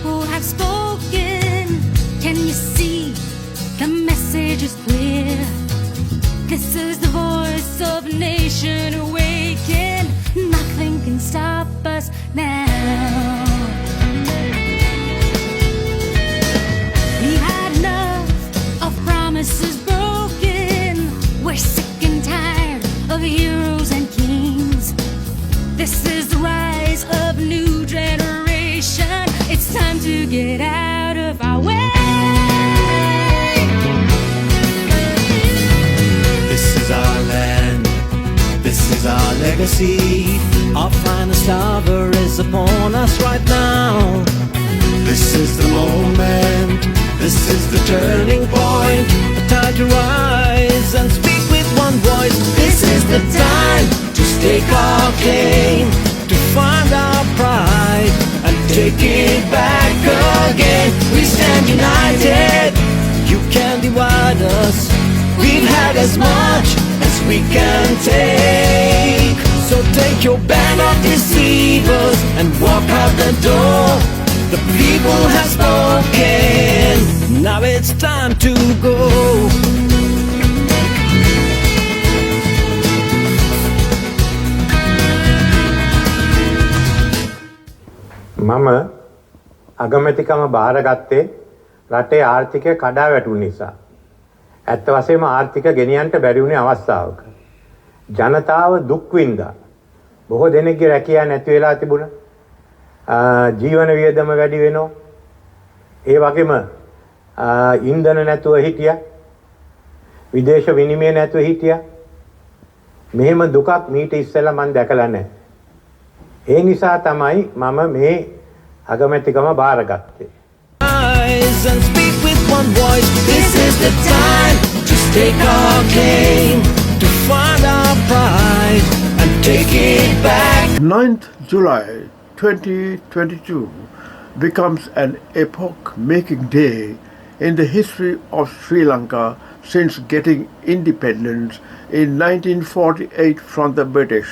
people have spoken. Can you see the message is clear? This is the voice of a nation awakened. Nothing can stop us now. We've had enough of promises broken. We're sick and tired of heroes and kings. This is the rise of a new generation. It's time to get out of our way. This is our land, this is our legacy. Our finest hour is upon us right now. This is the moment, this is the turning point. The time to rise and speak with one voice. This is the time to stake our claim, to find our pride and take it back again. We stand united, you can't divide us. We've had as much as we can take. So take your band of deceivers and walk out the door. The people have spoken, now it's time to go. මම අගමැතිකම බාරගත්තේ රටේ ආර්ථිකය කඩා වැටුණු නිසා. ඇත්ත වශයෙන්ම ආර්ථික ගෙනියන්න බැරි වුණේ අවස්ථාවක. ජනතාව දුක් විඳා. බොහෝ දෙනෙක්ගේ රැකියාව නැති වෙලා තිබුණා. ජීවන වියදම වැඩි වෙනවා. ඒ වගේම ඉන්ධන නැතුව හිටියා. විදේශ විනිමය නැතුව හිටියා. මෙහෙම දුකක් මීට ඉස්සෙල්ලා මම දැකලා නැහැ. ඒ නිසා තමයි මම මේ අගමැතිකම බාරගත්තේ. And speak with one voice. This is the time to stake our claim, to find our pride and take it back. 9th July 2022 becomes an epoch-making day in the history of Sri Lanka since getting independence in 1948 from the British.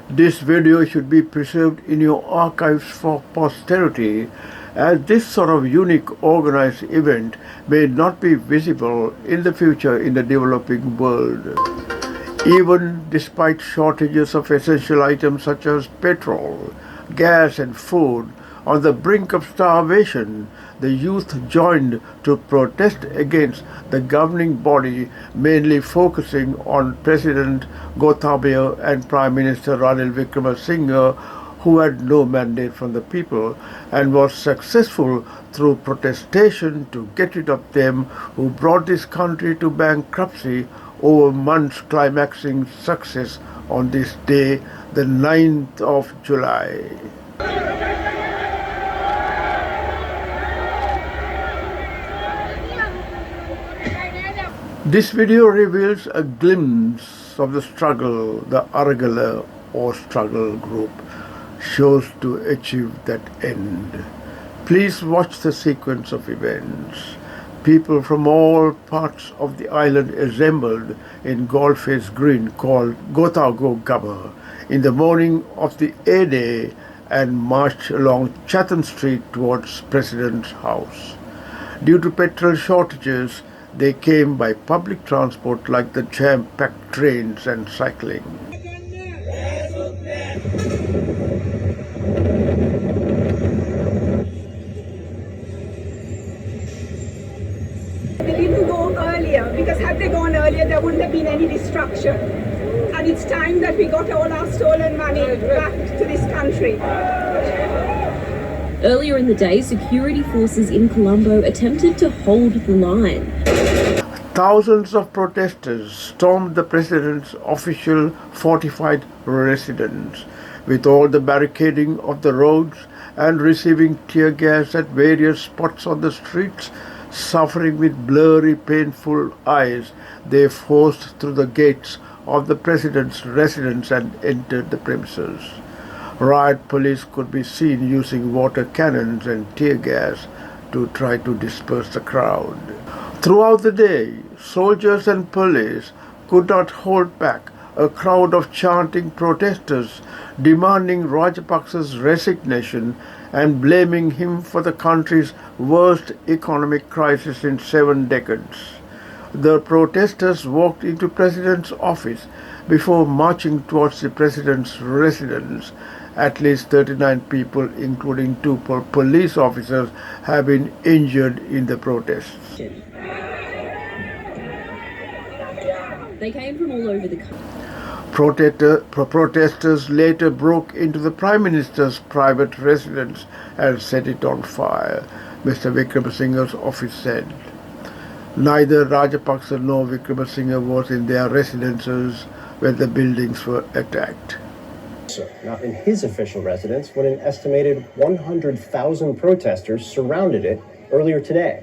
This video should be preserved in your archives for posterity, as this sort of unique organized event may not be visible in the future in the developing world. Even despite shortages of essential items such as petrol, gas and food, on the brink of starvation, the youth joined to protest against the governing body, mainly focusing on President Gotabaya and Prime Minister Ranil Wickremesinghe, who had no mandate from the people and was successful through protestation to get rid of them who brought this country to bankruptcy, over months climaxing success on this day, the 9th of July. This video reveals a glimpse of the struggle the Aragalaya or struggle group shows to achieve that end. Please watch the sequence of events. People from all parts of the island assembled in Goldface Green called Gunatillake in the morning of the A-Day and marched along Chatham Street towards President's house. Due to petrol shortages, they came by public transport like the jam-packed trains and cycling. They didn't go earlier, because had they gone earlier, there wouldn't have been any destruction. And it's time that we got all our stolen money back to this country. Earlier in the day, security forces in Colombo attempted to hold the line. Thousands of protesters stormed the president's official fortified residence, with all the barricading of the roads and receiving tear gas at various spots on the streets. Suffering with blurry, painful eyes, they forced through the gates of the president's residence and entered the premises. Riot police could be seen using water cannons and tear gas to try to disperse the crowd. Throughout the day, soldiers and police could not hold back a crowd of chanting protesters demanding Rajapaksa's resignation and blaming him for the country's worst economic crisis in 7 decades. The protesters walked into President's office before marching towards the President's residence. At least 39 people, including 2 police officers, have been injured in the protests. They came from all over the country. Protesters later broke into the Prime Minister's private residence and set it on fire, Mr. Wickremesinghe's office said. Neither Rajapaksa nor Wickremesinghe was in their residences when the buildings were attacked. Not in his official residence when an estimated 100,000 protesters surrounded it earlier today.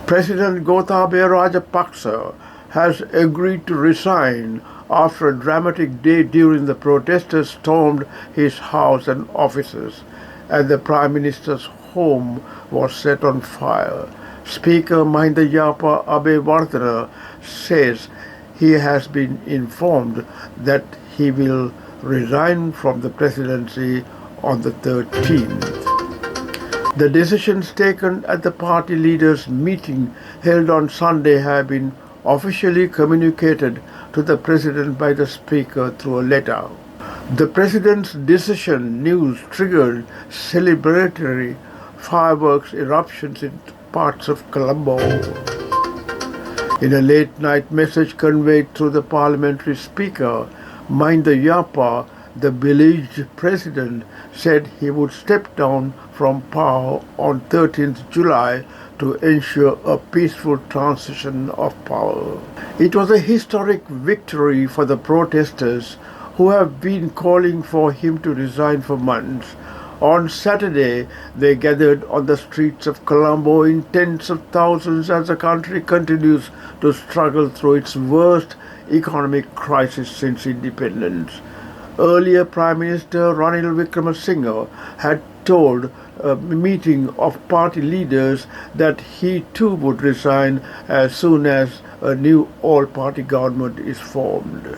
President Gotabaya Rajapaksa has agreed to resign after a dramatic day during the protesters stormed his house and offices, and the Prime Minister's home was set on fire. Speaker Mahinda Yapa Abeyewardena says he has been informed that he will resign from the presidency on the 13th. The decisions taken at the party leaders' meeting held on Sunday have been officially communicated to the president by the speaker through a letter. The president's decision news triggered celebratory fireworks eruptions in parts of Colombo. In a late-night message conveyed through the parliamentary speaker, Mahinda Yapa, the beleaguered president, said he would step down from power on 13th July to ensure a peaceful transition of power. It was a historic victory for the protesters who have been calling for him to resign for months. On Saturday, they gathered on the streets of Colombo in tens of thousands as the country continues to struggle through its worst economic crisis since independence. Earlier, Prime Minister Ranil Wickremesinghe had told a meeting of party leaders that he too would resign as soon as a new all-party government is formed.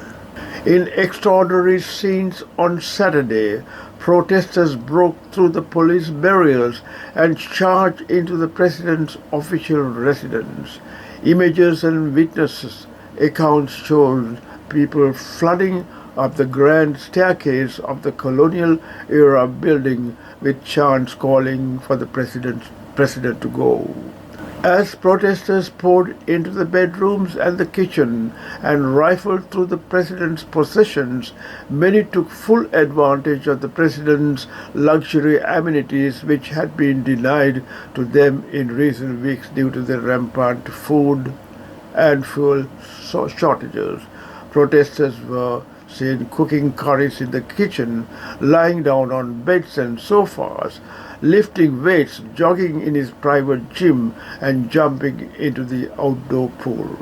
In extraordinary scenes on Saturday, protesters broke through the police barriers and charged into the president's official residence. Images and witnesses accounts showed people flooding up the grand staircase of the colonial-era building with chants calling for the president to go. As protesters poured into the bedrooms and the kitchen and rifled through the president's possessions, many took full advantage of the president's luxury amenities which had been denied to them in recent weeks due to the rampant food and fuel shortages. Protesters were seen cooking curries in the kitchen, lying down on beds and sofas, lifting weights, jogging in his private gym, and jumping into the outdoor pool.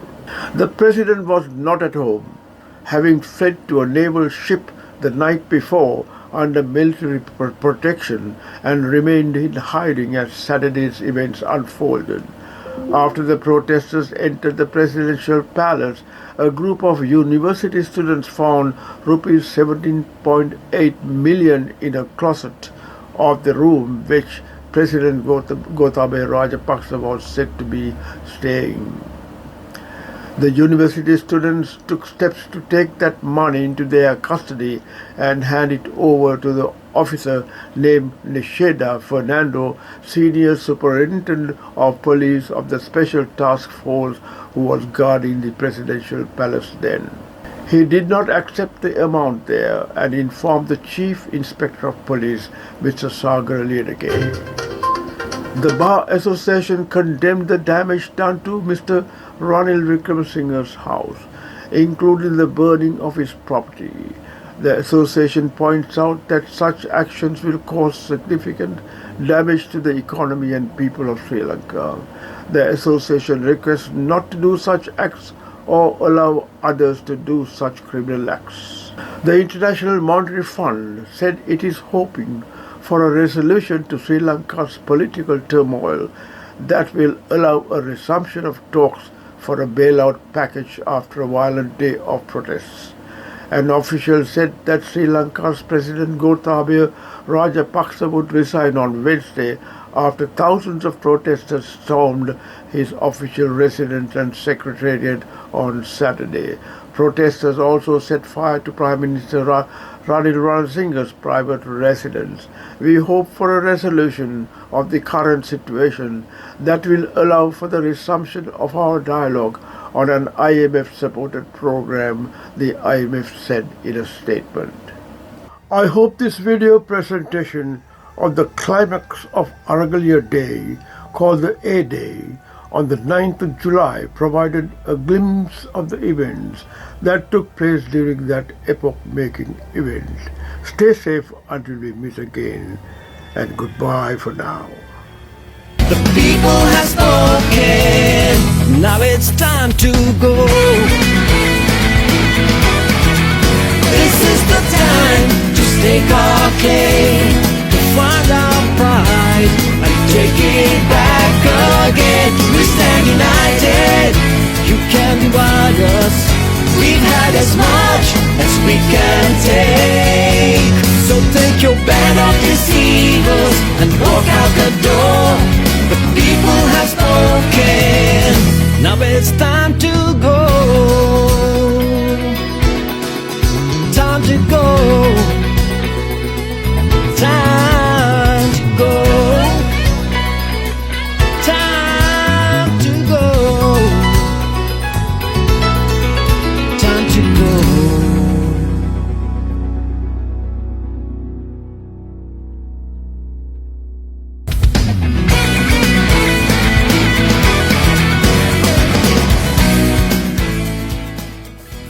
The president was not at home, having fled to a naval ship the night before under military protection and remained in hiding as Saturday's events unfolded. After the protesters entered the presidential palace, a group of university students found rupees 17.8 million in a closet of the room which President Gotabaya Rajapaksa was said to be staying. The university students took steps to take that money into their custody and hand it over to the officer named Nisheda Fernando, senior superintendent of police of the special task force who was guarding the presidential palace then. He did not accept the amount there and informed the chief inspector of police, Mr. Sagar Lieneke. The Bar Association condemned the damage done to Mr. Ranil Wickremesinghe's house, including the burning of his property. The association points out that such actions will cause significant damage to the economy and people of Sri Lanka. The association requests not to do such acts or allow others to do such criminal acts. The International Monetary Fund said it is hoping for a resolution to Sri Lanka's political turmoil that will allow a resumption of talks for a bailout package after a violent day of protests. An official said that Sri Lanka's President Gotabaya Rajapaksa would resign on Wednesday after thousands of protesters stormed his official residence and secretariat on Saturday. Protesters also set fire to Prime Minister Ranil Wickremesinghe's private residence. We hope for a resolution of the current situation that will allow for the resumption of our dialogue on an IMF-supported program, the IMF said in a statement. I hope this video presentation of the climax of Aragalaya Day, called the A-Day, on the 9th of July provided a glimpse of the events that took place during that epoch-making event. Stay safe until we meet again, and goodbye for now. The people have spoken, now it's time to go. This is the time to stake our claim, to find our pride and take it back again. We stand united, you can't divide us. We've had as much as we can take. So take your banner, deceivers, and walk out the door. The people have spoken, now it's time to